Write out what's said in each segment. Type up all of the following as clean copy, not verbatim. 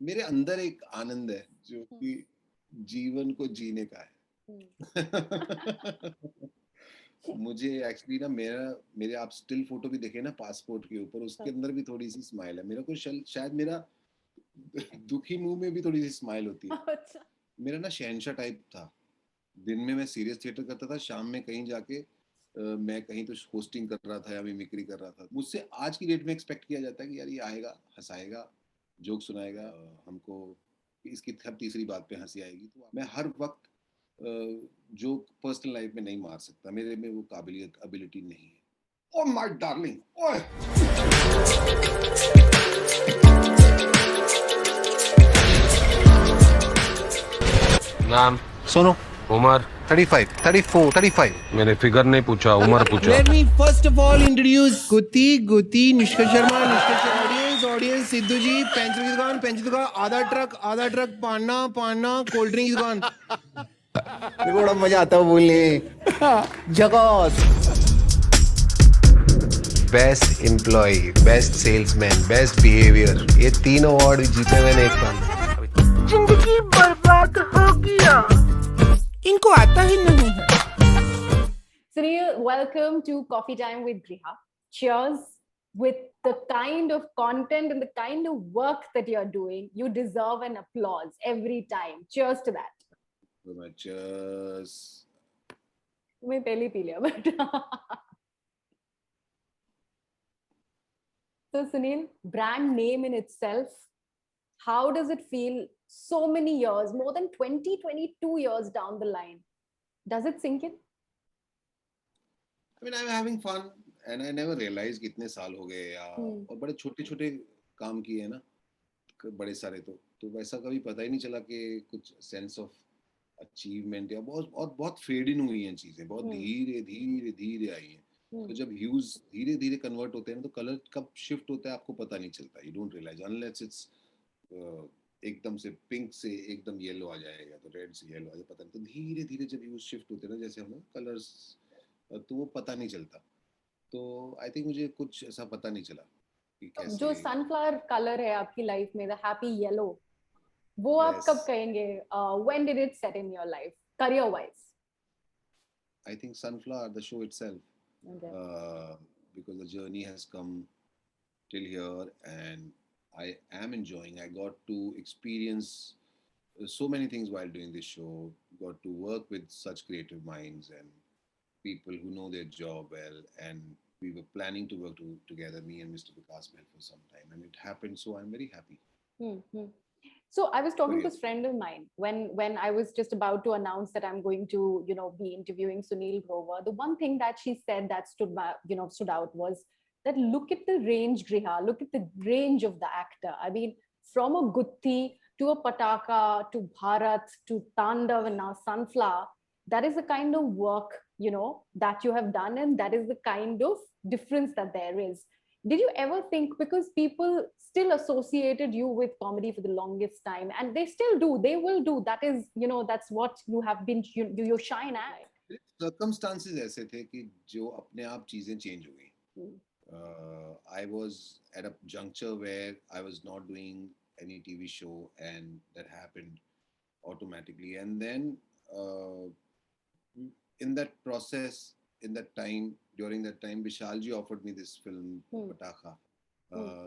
मेरे अंदर एक आनंद है जो कि जीवन को जीने का है। मुझे एक्चुअली ना मेरे आप स्टिल फोटो भी देखे ना पासपोर्ट के ऊपर, उसके अंदर भी थोड़ी सी स्माइल है। मेरा को शायद मेरा दुखी मुंह में भी थोड़ी सी स्माइल होती है। अच्छा। मेरा ना शहनशाह टाइप था। दिन में मैं सीरियस थिएटर करता था, शाम में कहीं जाके मैं कहीं तो होस्टिंग कर रहा था या मिमिक्री कर रहा था। मुझसे आज की डेट में एक्सपेक्ट किया जाता है कि यार ये आएगा, हंसाएगा, जोक सुनाएगा, हमको इसकी हर तीसरी बात पे हंसी आएगी। तो मैं हर वक्त जोक पर्सनल लाइफ में नहीं मार सकता, मेरे में वो काबिलियत एबिलिटी नहीं है। ओ माय डार्लिंग, ओए नाम सोनू। उमर 35, 34, 35. मैंने फिगर नहीं पूछा, उमर पूछा। Let me first of all introduce Guti, Nishka Sharma, audience, Sidhu ji, pencil की दुकान, आधा ट्रक, पाना, कोल्ड ड्रिंक की दुकान। मेरे को बड़ा मजा आता है बोलने। जगत। Best employ, best salesman, best behaviour, ये 3 अवार्ड जीते मैंने एक साल में। जिंदगी बर्बाद हो गया, इनको आता ही नहीं है। Sunil, welcome to Coffee Time with Griha. Cheers. With the kind of content and the kind of work that you're doing, you deserve an applause every time. Cheers to that. cheers. मैं पहले P लिया but so Sunil, brand name in itself, how does it feel so many years, more than 20, 22 years down the line? Does it sink in? I mean, I'm having fun and I never realized कितने साल हो गए या और बड़े छोटे छोटे काम किए हैं ना, बड़े सारे तो वैसा कभी पता ही नहीं चला कि कुछ सेंस ऑफ अचीवमेंट या बहुत फेड इन हुई हैं चीजें, बहुत धीरे धीरे धीरे आई हैं। तो जब ह्यूज धीरे धीरे कन्वर्ट होते हैं तो कलर कब शिफ्ट होता है आपको पता नहीं चलता, you don't realise unless it's एकदम से पिंक से एकदम येलो आ जाएगा तो रेड से येलो आ जाए, पता नहीं। तो धीरे धीरे जब ह्यूज शिफ्ट होते हैं ना, जैसे हम कलर्स, तो वो पता नहीं चलता। तो आई थिंक मुझे कुछ ऐसा पता नहीं चला कि कैसे। जो सनफ्लावर कलर है आपकी लाइफ में, द हैप्पी येलो, वो आप कब कहेंगे? When did it set in your life career wise? I think sunflower the show itself, because the journey has come till here and I am enjoying. I got to experience so many things while doing this show, got to work with such creative minds and people who know their job well, and we were planning to work together, me and Mr. Vikas Behl, for some time, and it happened, so I'm very happy. So I was talking to a friend of mine when I was just about to announce that I'm going to, be interviewing Sunil Grover. The one thing that she said that stood out was that look at the range, Griha, look at the range of the actor. I mean, from a Gutti to a Pataka to Bharat to Tandav and now Sunflower, that is the kind of work, that you have done, and that is the kind of difference that there is. Did you ever think, because people still associated you with comedy for the longest time, and they still do, they will do, that is, that's what you have been, you shine at. Circumstances ऐसे थे कि जो अपने आप चीजें change हो गई. I was at a juncture where I was not doing any TV show, and that happened automatically. And then in that process, during that time, Vishalji offered me this film, Pataka.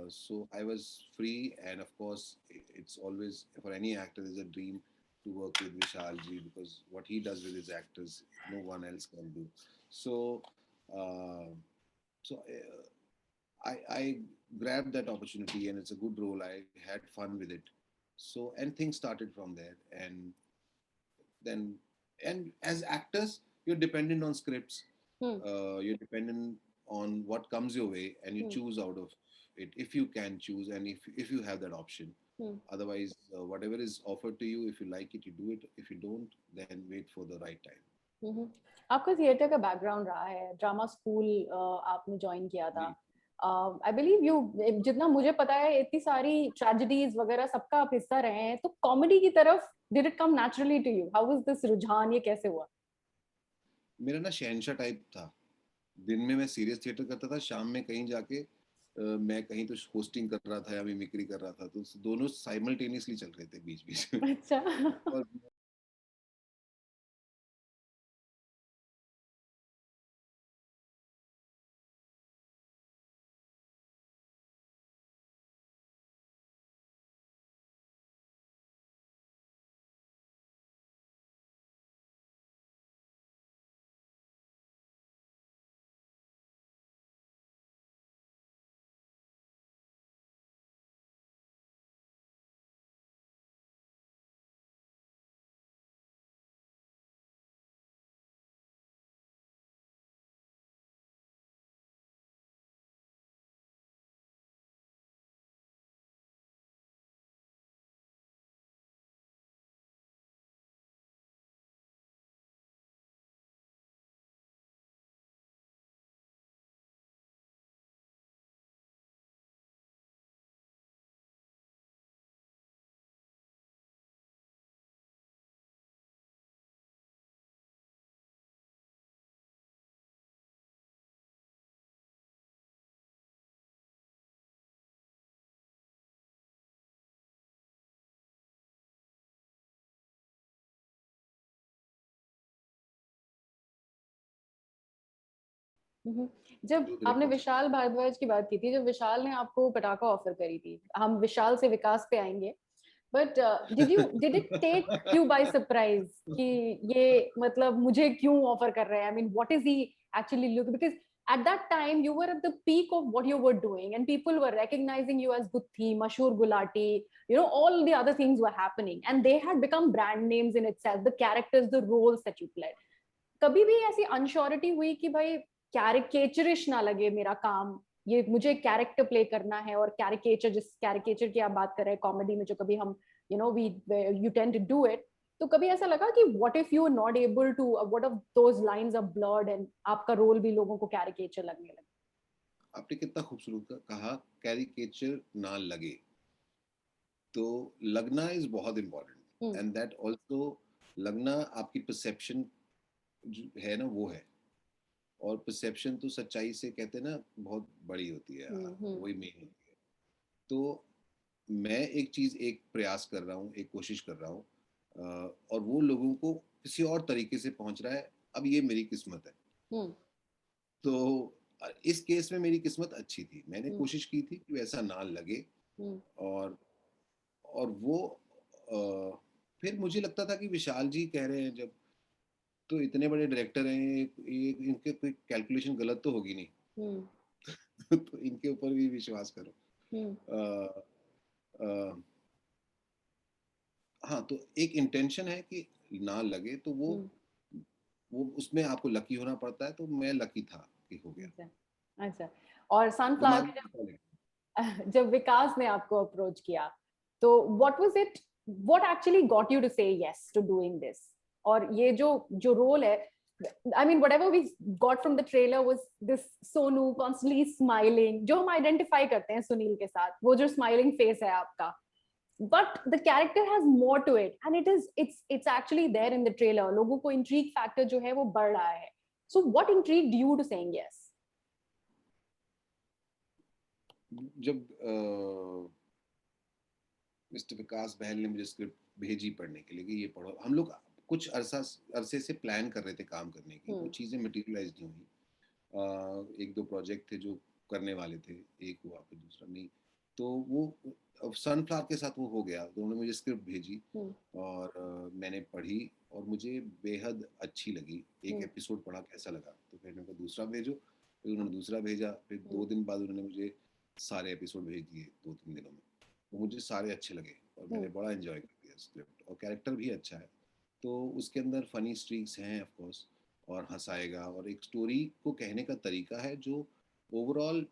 So I was free, and of course, it's always, for any actor, is a dream to work with Vishalji, because what he does with his actors, no one else can do. So, I grabbed that opportunity, and it's a good role. I had fun with it. So, and things started from there, and as actors, you're dependent on scripts. You're dependent on what comes your way, and you choose out of it if you can choose, and if you have that option. Otherwise, whatever is offered to you, if you like it, you do it. If you don't, then wait for the right time. आपका theatre का background रहा है, drama school आपने join किया था. I believe you, जितना मुझे पता है, इतनी सारी ट्रेजेडीज वगैरह सबका आप हिस्सा रहे हैं, तो कॉमेडी की तरफ did it come naturally to you? How was this रुझान, ये कैसे हुआ? मेरा ना शहनशाह टाइप था। दिन में मैं सीरियस थिएटर करता था, शाम में कहीं जाके मैं कहीं तो होस्टिंग कर रहा था या मिमिक्री कर रहा था, तो दोनों साइमल्टेनियसली चल रहे थे बीच बीच में। अच्छा। और हम्म। जब जो आपने डायरेक्टर, विशाल भारद्वाज की बात की थी, जब विशाल ने आपको पटाखा ऑफर करी थी, हम विशाल से विकास पे आएंगे, but did it take you by surprise कि ये मतलब मुझे क्यों ऑफर कर रहे हैं? I mean what is he actually look, because at that time you were at the peak of what you were doing and people were recognizing you as Gutti, Mashhoor Gulati, all the other things were happening and they had become brand names in itself, the characters, the roles that you played. कभी भी ऐसी unsurety हुई कि भाई caricaturish ना लगे मेरा काम, ये मुझे कैरेक्टर प्ले करना है, और कैरिकेचर, जिस कैरिकेचर की आप बात कर रहे हैं कॉमेडी में, जो कभी हम we you tend to do it, तो कभी ऐसा लगा कि what if you are not able to, what if those lines are blurred and आपका रोल भी लोगों को कैरिकेचर लगने लगे? आपने कितना खूबसूरत कहा, कैरिकेचर ना लगे, तो लगना इज बहुत इम्पोर्टेंट, एंड दैट ऑल्सो, लगना आपकी परसेप्शन है ना, वो है। और परसेप्शन तो सच्चाई से कहते हैं ना बहुत बड़ी होती है, वही मेन होती है। तो मैं एक चीज, एक प्रयास कर रहा हूँ, एक कोशिश कर रहा हूँ, और वो लोगों को किसी और तरीके से पहुंच रहा है। अब ये मेरी किस्मत है। तो इस केस में मेरी किस्मत अच्छी थी, मैंने कोशिश की थी कि वैसा ना लगे। और वो फिर मुझे लगता था कि विशाल जी कह रहे हैं जब, तो इतने बड़े डायरेक्टर हैं, ये इनके कोई कैलकुलेशन गलत तो होगी नहीं। तो इनके ऊपर भी विश्वास करो। हाँ, तो एक इंटेंशन है कि ना लगे, तो वो उसमें आपको लकी होना पड़ता है, तो मैं लकी था कि हो गया। अच्छा। और सनफ्लावर में जब विकास ने आपको अप्रोच किया, तो what was it, what actually got you to say yes to doing this? और ये जो रोल है, I mean whatever we got from the trailer was this Sonu constantly smiling, जो हम आइडेंटिफाई करते हैं सुनील के साथ, वो जो स्माइलिंग फेस है आपका, but the character has more to it and it's actually there in the trailer. लोगों को intrigue factor जो है वो बढ़ रहा है. So what intrigued you to saying yes? जब मिस्टर विकास बहल ने मुझे स्क्रिप्ट भेजी पढ़ने के लिए कि ये पढ़ो, हम लोग कुछ अरसे से प्लान कर रहे थे काम करने की, वो चीज़ें मटेरियलाइज नहीं हुई। एक दो प्रोजेक्ट थे जो करने वाले थे, एक हुआ फिर दूसरा नहीं, तो वो सनफ्लावर के साथ वो हो गया। तो उन्होंने मुझे स्क्रिप्ट भेजी और मैंने पढ़ी और मुझे बेहद अच्छी लगी। एक एपिसोड पढ़ा, कैसा लगा, तो फिर मैंने कहा दूसरा भेजो, फिर उन्होंने दूसरा भेजा, फिर 2 दिन बाद उन्होंने मुझे सारे एपिसोड भेज दिए 2-3 दिनों में। तो मुझे सारे अच्छे लगे और मैंने बड़ा एंजॉय कर दिया स्क्रिप्ट, और कैरेक्टर भी अच्छा है। तो उसके अंदर फनी स्ट्रीक्स हैं ऑफ कोर्स, और हंसाएगा, और एक स्टोरी को कहने का तरीका है जो ओवरऑल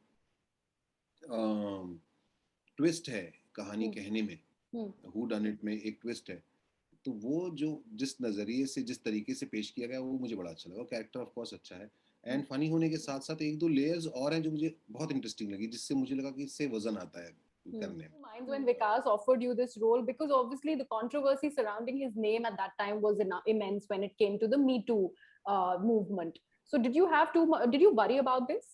ट्विस्ट है कहानी कहने में, हु डन इट में एक ट्विस्ट है। तो वो जो जिस नज़रिए से, जिस तरीके से पेश किया गया, वो मुझे बड़ा अच्छा लगा। कैरेक्टर ऑफ कोर्स अच्छा है, एंड फनी होने के साथ साथ एक दो लेयर्स और हैं जो मुझे बहुत इंटरेस्टिंग लगी, जिससे मुझे लगा कि इससे वजन आता है करने में। Minds when Vikas offered you this role, because obviously the controversy surrounding his name at that time was immense when it came to the Me Too movement. So did you worry about this?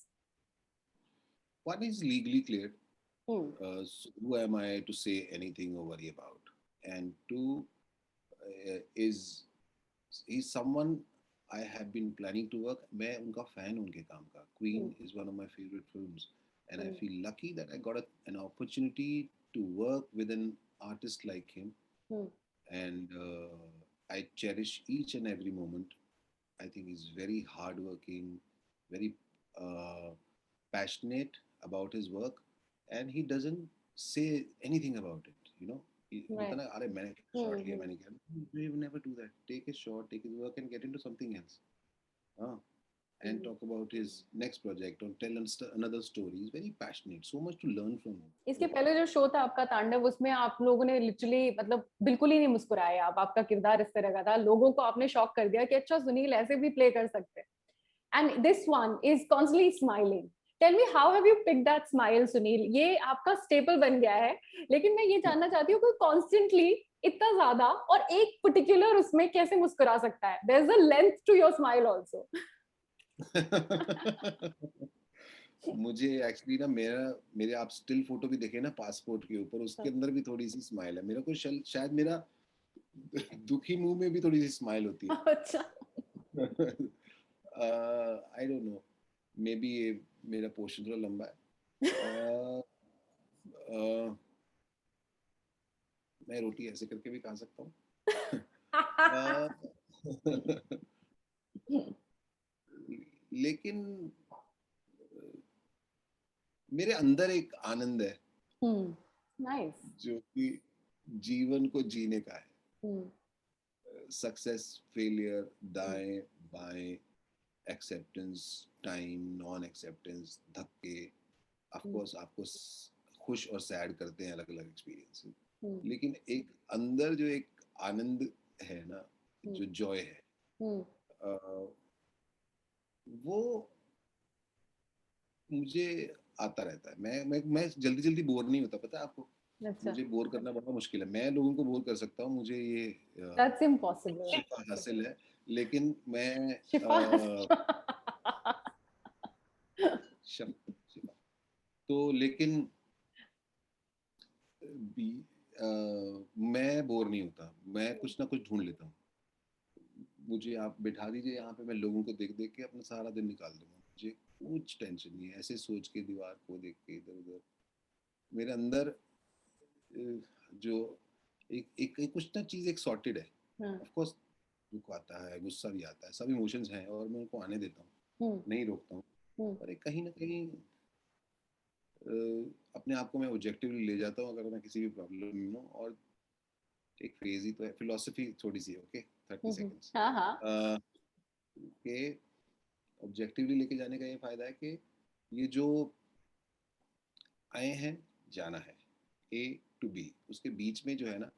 one is legally cleared. Hmm. So who am I to say anything or worry about? And two is he's someone I have been planning to work. मैं उनका fan उनके काम का. Queen is one of my favorite films, and I feel lucky that I got an opportunity to work with an artist like him, and I cherish each and every moment. I think he's very hardworking, very passionate about his work, and he doesn't say anything about it. You know, होता Right. ना, अरे मैंने shot लिया मैंने किया. You will never do that. Take his shot, take his work, and get into something else. हाँ. And talk about his next project or tell another story. He's very passionate. So much to learn from him. इसके पहले जो show था आपका तांडव, उसमें आप लोगों ने लिटरली मतलब बिल्कुल ही नहीं मुस्कुराए. आपका किरदार इस तरह का था, लोगों को आपने शॉक कर दिया कि अच्छा सुनील ऐसे भी प्ले कर सकते हैं. And this one is constantly smiling. Tell me how have you pick that smile Sunil? ये आपका स्टेपल बन गया है, लेकिन मैं ये जानना चाहती हूँ कि कॉन्स्टेंटली इतना ज्यादा और एक पर्टिकुलर उसमें कैसे मुस्कुरा सकता है? There is a length to your smile also. मुझे एक्चुअली ना मेरे आप स्टिल फोटो भी देखे ना पासपोर्ट के ऊपर, उसके अंदर भी थोड़ी सी स्माइल है. मेरे को शायद मेरा दुखी मुंह में भी थोड़ी सी स्माइल होती है. अच्छा. I don't know, may be ये मेरा पोर्शन थोड़ा लंबा है. मैं रोटी ऐसे करके भी खा सकता हूँ. लेकिन मेरे अंदर एक आनंद है. नाइस. जो कि जीवन को जीने का है. सक्सेस, फेलियर, दाएं बाएं, एक्सेप्टेंस, टाइम, नॉन एक्सेप्टेंस, धक्के. ऑफ कोर्स आपको खुश और सैड करते हैं अलग अलग एक्सपीरियंस, लेकिन एक अंदर जो एक आनंद है ना, जो जॉय है, वो मुझे आता रहता है. मैं जल्दी जल्दी बोर नहीं होता, पता है आपको. अच्छा. मुझे बोर करना बड़ा मुश्किल है. मैं लोगों को बोर कर सकता हूँ, मुझे ये दैट्स इम्पॉसिबल. शिफा हासिल है. लेकिन मैं शिफा. शिफा तो लेकिन मैं बोर नहीं होता. मैं कुछ ना कुछ ढूंढ लेता हूँ. मुझे आप बिठा दीजिए यहाँ पे, मैं लोगों को देख देख के अपना सारा दिन निकाल दूंगा. मुझे कुछ टेंशन नहीं है. ऐसे सोच के दीवार को देख के इधर उधर मेरे अंदर जो एक कुछ ना चीज एक सॉर्टेड है. ऑफ कोर्स दुख आता है, गुस्सा भी आता है, सब इमोशंस हैं और मैं उनको आने देता हूँ, नहीं रोकता हूँ. पर एक कहीं ना कहीं अपने आप को मैं ऑब्जेक्टिवली ले जाता हूँ अगर मैं किसी भी प्रॉब्लम में हूँ. और एक फेज ही तो है, फिलोसफी थोड़ी सी. ओके, 30 सेकंड्स के ऑब्जेक्टिवली लेके जाने का ये फायदा है कि ये जो आए हैं जाना है A to B, उसके बीच में जो है ना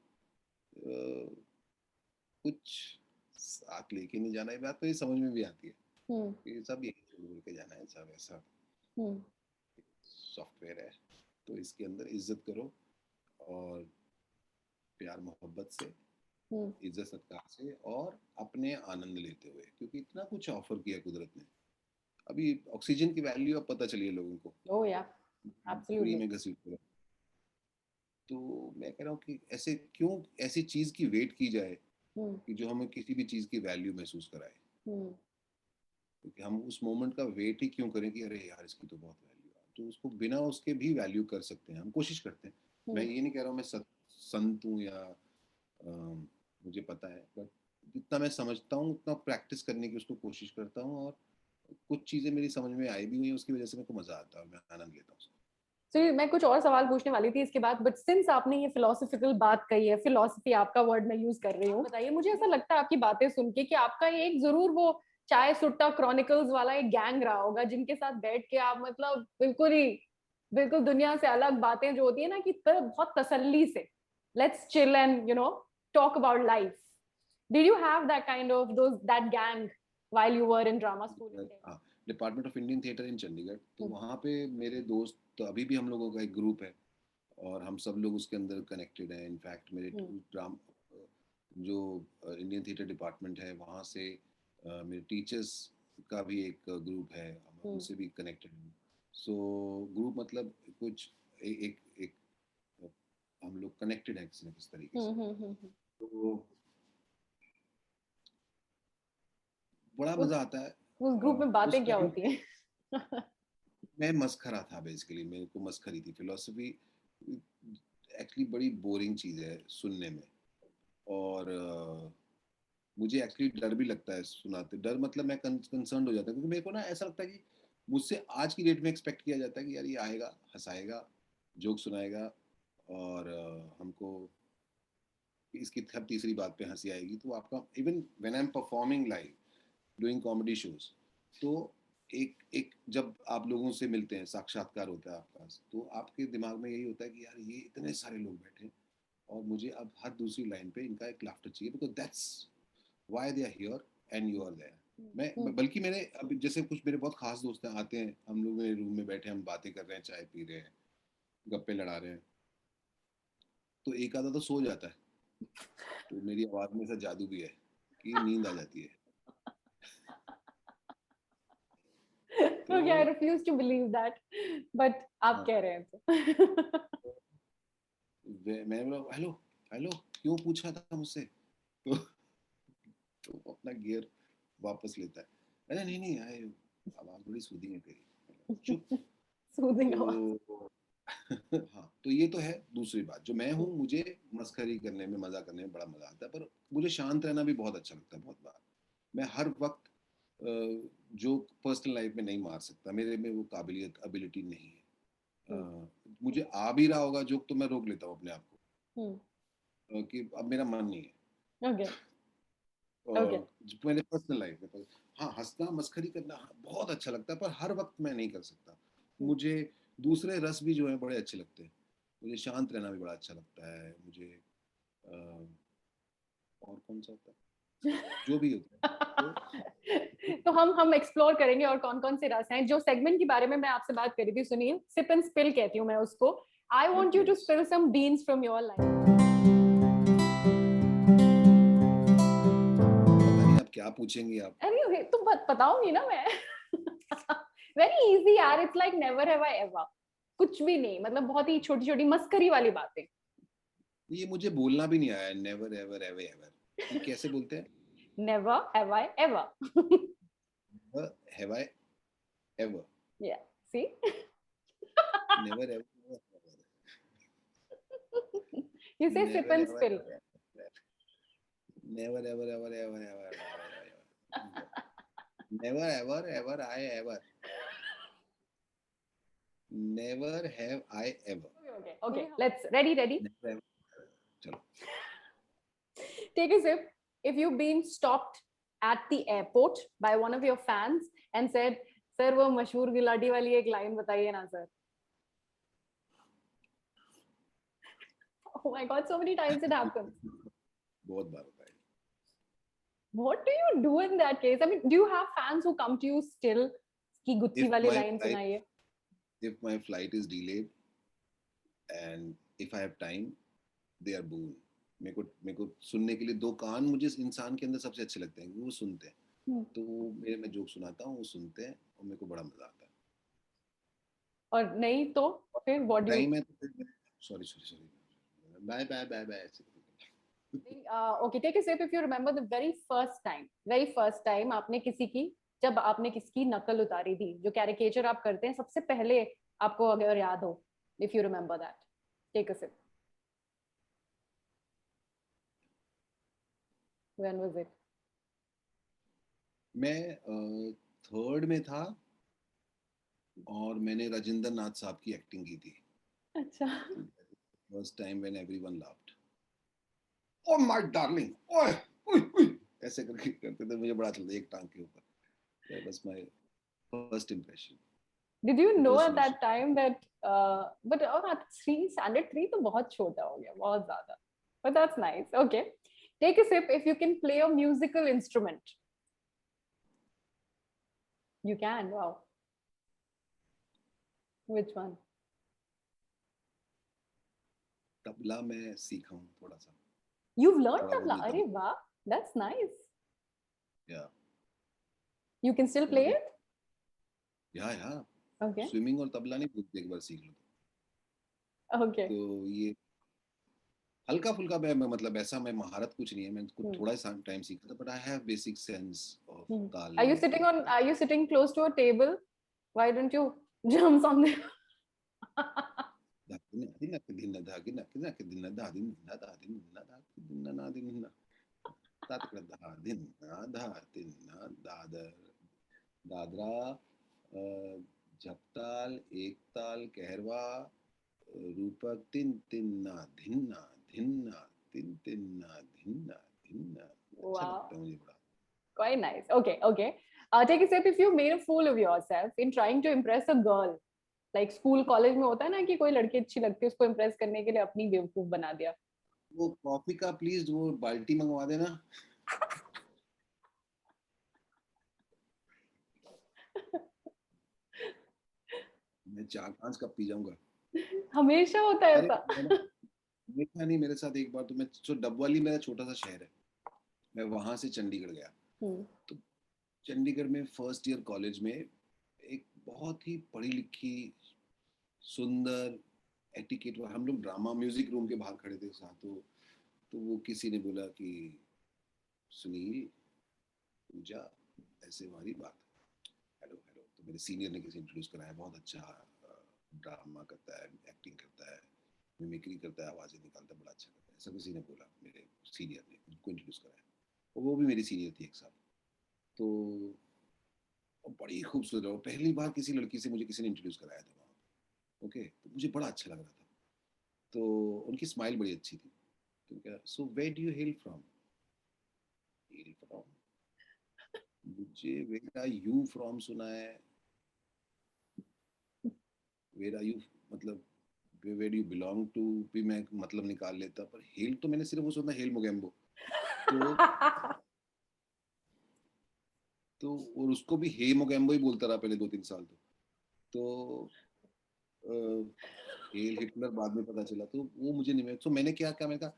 कुछ साथ लेके नहीं जाना. ये बात तो ये समझ में भी आती है कि सब यही छोड़ के जाना है. सब ऐसा सॉफ्टवेयर है, तो इसके अंदर इज्जत करो और प्यार मोहब्बत से, इज्जत सत्कार से और अपने आनंद लेते हुए, क्योंकि इतना कुछ ऑफर किया कुदरत ने. अभी ऑक्सीजन की वैल्यू अब पता चली है लोगों को. ओह या, एब्सोल्युटली. में घसीट कर. तो मैं कह रहा हूँ कि ऐसे क्यों ऐसी चीज की वेट की जाए कि जो हमें किसी भी चीज की वैल्यू महसूस कराए. क्योंकि हम उस मोमेंट का वेट ही क्यों करें कि अरे यार इसकी तो बहुत वैल्यू है. तो उसको बिना उसके भी वैल्यू कर सकते हैं. हम कोशिश करते हैं. मैं ये नहीं कह रहा हूँ मैं संत हूँ या मुझे पता है, बट जितना मैं समझता हूँ उतना प्रैक्टिस करने की उसको कोशिश करता हूँ. और कुछ चीजें मेरी समझ में आई भी हुई हैं, उसकी वजह से मेरे को मजा आता है और मैं आनंद लेता हूँ. So, मैं कुछ और सवाल पूछने वाली थी इसके बाद, बट सिंस आपने ये फिलोसफिकल बात कही है, फिलोसफी आपका वर्ड मैं यूज कर रही हूँ, बताइए मुझे ऐसा लगता है आपकी बातें सुन के कि आपका एक जरूर वो चाय सुट्टा क्रॉनिकल्स वाला एक गैंग रहा होगा जिनके साथ बैठ के आप मतलब बिल्कुल दुनिया से अलग बातें जो होती है ना कि बहुत तसल्ली से let's chill and talk about life. Did you have that kind of that gang while you were in drama school? Department of Indian theatre in Chandigarh. तो वहाँ पे मेरे दोस्त, तो अभी भी हम लोगों का एक ग्रुप है और हम सब लोग उसके अंदर कनेक्टेड हैं. इनफैक्ट मेरे जो इंडियन थिएटर डिपार्टमेंट है वहाँ से मेरे टीचर्स का भी एक ग्रुप है, हम उनसे भी कनेक्टेड हैं. सो ग्रुप मतलब कुछ एक एक हम लोग कनेक्टेड हैं किसी न किसी तरीके से, तो बड़ा उस मजा आता है। उस ग्रुप में उस बातें क्या टाइम होती हैं? मैं मस्खरा था बेसिकली, मेरे को मस्खरी थी। फिलोसफी एक्चुअली बड़ी बोरिंग चीज है सुनने में, और मुझे एक्चुअली डर भी लगता है सुनाते। डर मतलब मैं कंसर्न हो जाता हूँ, क्योंकि मेरे को ना ऐसा लगता है कि मुझसे आज की डेट में एक्सपेक्ट किया जाता है कि यार ये आएगा, हंसाएगा, जोक सुनाएगा, और हमको इसकी हर तीसरी बात पे हंसी आएगी। तो आपका even when I am performing live doing comedy shows, तो एक एक जब आप लोगों से मिलते हैं, साक्षात्कार होता है आपका, तो आपके दिमाग में यही होता है कि यार ये इतने सारे लोग बैठे हैं और मुझे अब हर दूसरी लाइन पे इनका एक लाफ्टर चाहिए, because that's why they are here and you are there. मैं बल्कि मेरे अब जैसे कुछ मेरे बहुत खास दोस्त हैं, आते हैं, हम लोग मेरे रूम में बैठे, हम बातें कर रहे हैं, चाय पी रहे हैं, गप्पे लड़ा रहे हैं, तो एक आधा तो सो जाता है। तो मेरी आवाज में ऐसा जादू भी है कि नींद आ जाती है। Okay, I तो refuse to believe that, but आप हाँ, कह रहे हैं तो। मैं बोला हेलो हेलो, क्यों पूछा था मुझसे? तो अपना गियर वापस लेता है, अरे नहीं नहीं आए, आवाज बड़ी सूदिंग है तेरी, चुप। Soothing आवाज। तो हाँ, तो ये तो है दूसरी बात। जो मैं हूँ, मुझे मस्खरी करने में, मजा करने में बड़ा मजा आता है, पर मुझे शांत रहना भी बहुत अच्छा लगता है। बहुत बार मैं हर वक्त जो पर्सनल लाइफ में नहीं मार सकता, मेरे में वो काबिलियत एबिलिटी नहीं है। मुझे आ भी रहा होगा जोक तो मैं रोक लेता हूँ अपने आप को, कि अब मेरा मन नहीं है। Okay, okay. मेरे पर्सनल लाइफ में हाँ, हंसना मस्खरी करना बहुत अच्छा लगता है, पर हर वक्त मैं नहीं कर सकता। मुझे दूसरे रस भी जो है बड़े अच्छे लगते हैं। मुझे शांत रहना भी बड़ा अच्छा लगता है। मुझे अ, और कौन सा होता है, जो भी होता है, तो हम एक्सप्लोर करेंगे और कौन कौन से रस हैं। जो सेगमेंट के बारे में मैं आपसे बात कर रही थी सुनील, सिप एंड स्पिल कहती हूँ मैं उसको। I want you to Yes. Spill some beans from your life. पता नहीं आप क्या पूछेंगी आप। अरे तुम बताऊंगी ना मैं। वेरी इजी यार, it's like never have I ever. कुछ भी नहीं, मतलब बहुत ही छोटी छोटी मस्करी वाली बातें। ये मुझे बोलना भी नहीं आया, नेवर एवर एवर एवर, ये कैसे बोलते हैं? Never have I ever. Have I ever, yeah see. Never ever, you say sip never and ever, spill. Never ever ever ever ever, never ever ever I ever, never have I ever. Okay, okay, let's ready. चलो। Take a sip. If you've been stopped at the airport by one of your fans and said, "Sir, वो मशहूर गिलाटी वाली एक line बताइए ना sir." Oh my God, so many times it happens. बहुत बार होता है। What do you do in that case? I mean, do you have fans who come to you still कि गुत्ती If वाली my लाइन flight, सुनाइए? if my flight is delayed and if I have time, they are boon। मेरे को सुनने के लिए दो कान मुझे इंसान के अंदर सबसे अच्छे लगते हैं, वो सुनते हैं। तो मैं जोक सुनाता हूँ, वो सुनते हैं, और मेरे को बड़ा मजा आता है। और नहीं तो फिर what do you? टाइम है तो फिर sorry bye bye bye bye. Okay, take a sip if you remember the very first time आपने किसी की, जब आपने किसकी नकल उतारी थी, जो कैरिकेचर आप करते हैं सबसे पहले, आपको अगर याद हो, if you remember that, take a sip. When was it? मैं थर्ड में था और मैंने राजेंद्र नाथ साहब की एक्टिंग की थी। अच्छा। First time when everyone laughed, oh my darling, ओए ओए ऐसे करके करते थे, मुझे बड़ा अच्छा लगता, एक टांग के ऊपर। That was my first impression. Did you know at that time that but standard 3 तो बहुत छोटा हो गया, बहुत ज्यादा, but that's nice. Okay, take a sip if you can play a musical instrument. You can. Wow. Which one? Tabla मैं सीखा हूँ थोड़ा सा। You've learned थोड़ा tabla? बहुत अरे वाह, that's nice. Yeah. You can still play it? Yeah. Okay. Swimming और तबला नहीं बोलते, एक बार सीख लो Okay. तो ये हल्का फुल्का मैं मतलब ऐसा मैं महारत कुछ नहीं है, मैं कुछ थोड़ा सा टाइम सीखा था, but I have basic sense of ताल। Are you sitting close to a table? Why don't you jump something? Dadra, Jhaptaal, Ektaal, Keharwa, रूपक, तिन तिन्ना धिन्ना धिन्ना तिन तिन्ना धिन्ना धिन्ना। अच्छा Wow. लगता है मुझे बड़ा। Quite nice. Okay, okay. Take a sip. If you made a fool of yourself in trying to impress a girl, like school, college में होता है ना कि कोई लड़की अच्छी लगती है, उसको impress करने के लिए अपनी बेवकूफ बना दिया. वो कॉफी का प्लीज वो बाल्टी मंगवा देना। मैं 4-5 कप पी जाऊंगा। हमेशा होता है अरे ऐसा. देखा नहीं मेरे साथ एक बार, तो मैं जो डबवाली मेरा छोटा सा शहर है, मैं वहां से चंडीगढ़ गया। तो चंडीगढ़ में फर्स्ट ईयर कॉलेज में एक बहुत ही पढ़ी लिखी सुंदर एटिकेट, हम लोग ड्रामा म्यूजिक रूम के बाहर खड़े थे साथ, तो वो किसी ने बोला कि सुनील, पूजा, ऐसे हमारी बात। हेलो हेलो, तो मेरे सीनियर ने किसी इंट्रोड्यूस कराया, बहुत अच्छा ड्रामा करता है, एक्टिंग करता है, मिमिक्री करता है, आवाजें निकालता है, बड़ा अच्छा करता है, ऐसा किसी ने बोला। मेरे सीनियर ने उनको इंट्रोड्यूस कराया, और वो भी मेरी सीनियर थी एक साल। तो बड़ी खूबसूरत, और पहली बार किसी लड़की से मुझे किसी ने इंट्रोड्यूस कराया था वहाँ। ओके, तो मुझे बड़ा अच्छा लग रहा था। तो उनकी स्माइल बड़ी अच्छी थी। तो क्या, so where do you hail from? Hail from, मुझे वेयर आर यू फ्रॉम सुना है। वेयर आर यू मतलब where do you belong to भी मैं मतलब निकाल लेता, पर हेल तो मैंने सिर्फ वो सुना, हेल मोगेम्बो। तो और उसको भी हे मोगेम्बो ही बोलता रहा पहले 2-3 साल। तो हेल हिटलर बाद में पता चला, तो वो मुझे नहीं। तो मैंने क्या कहा, मैंने कहा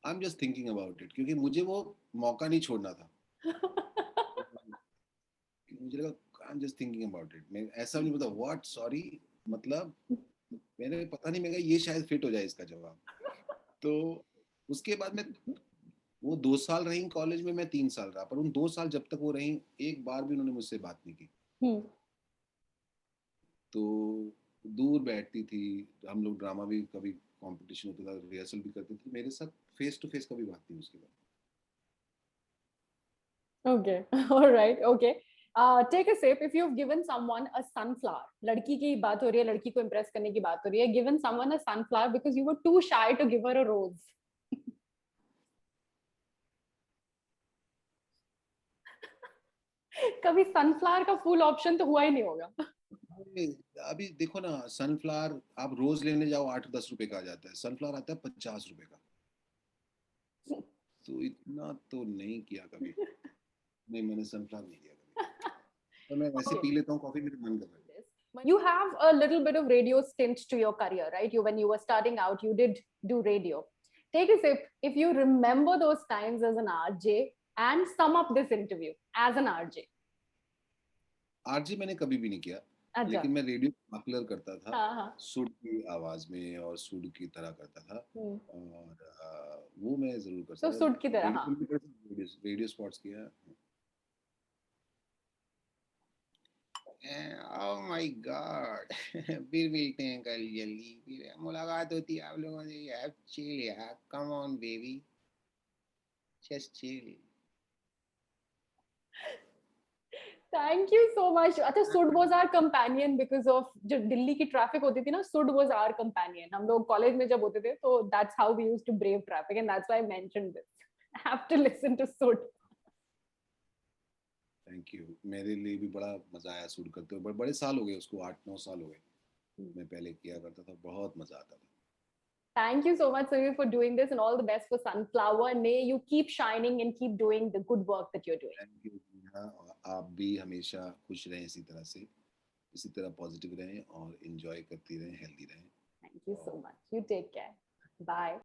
I am just thinking about it, क्योंकि मुझे वो मौका नहीं छोड़ना था। मुझे लगा I am just thinking about it, मैं ऐसा नहीं पता व्हाट, सॉरी मतलब मैंने पता नहीं, मैं कहा ये शायद फिट हो जाए इसका जवाब। तो उसके बाद में वो 2 साल रही कॉलेज में, मैं 3 साल रहा, पर उन 2 साल जब तक वो रही, एक बार भी उन्होंने मुझसे बात नहीं की। तो दूर बैठती थी, हम लोग ड्रामा भी कभी कंपटीशन होता था, रिहर्सल भी करते थे, मेरे साथ फेस टू फेस कभी बात नहीं उसके बाद। Okay, all right, okay. Take a sip. If you've given someone a sunflower, लड़की की बात हो रही है, लड़की को impress करने की बात हो रही है, given someone a sunflower because you were too shy to give her a rose. कभी sunflower का full option तो हुआ ही नहीं होगा. अभी देखो ना, सनफ्लावर आप रोज लेने जाओ 8-10 रुपए का आ जाता है, सनफ्लावर आता है 50 रुपए का। तो इतना तो नहीं किया कभी। नहीं, मैंने सनफ्लावर नहीं किया कभी। तो मैं वैसे पी लेता हूँ कॉफी, मेरा मन कर रहा है। You have a little bit of radio stint to your career, right? When you were starting out, you did do radio. Take a sip. If you remember those times as an RJ and sum up this interview as an RJ. RJ मैंने कभी भी नहीं किया, लेकिन मैं radio popular करता था, should की आवाज में और सुड की तरह करता था, और वो मैं जरूर करता था। तो सुड की तरह, रेडियो स्पॉट्स किया। Oh my God! फिर मिलते हैं कल जल्दी, फिर मुलाकात होती है आप लोगों से। यार chill यार, come on baby, just chill. Thank you so much. अच्छा, should was our companion because of जब दिल्ली की ट्रैफिक होती थी ना, सुड was our companion. हम लोग कॉलेज में जब होते थे, तो that's how we used to brave traffic, and that's why I mentioned this. I have to listen to should. Thank you, मेरे लिए भी बड़ा मजा आया शूट करते हुए। बड़े साल हो गए उसको, 8-9 साल हो गए मैं पहले किया करता था, बहुत मजा आता था। Thank you so much, Sunil, for doing this, and all the best for Sunflower. May you keep shining and keep doing the good work that you're doing. Thank you, आप भी हमेशा खुश रहें इसी तरह से, इसी तरह पॉजिटिव रहें और एंजॉय करती रहें, हेल्दी रहें। Thank you so much. You take care. Bye.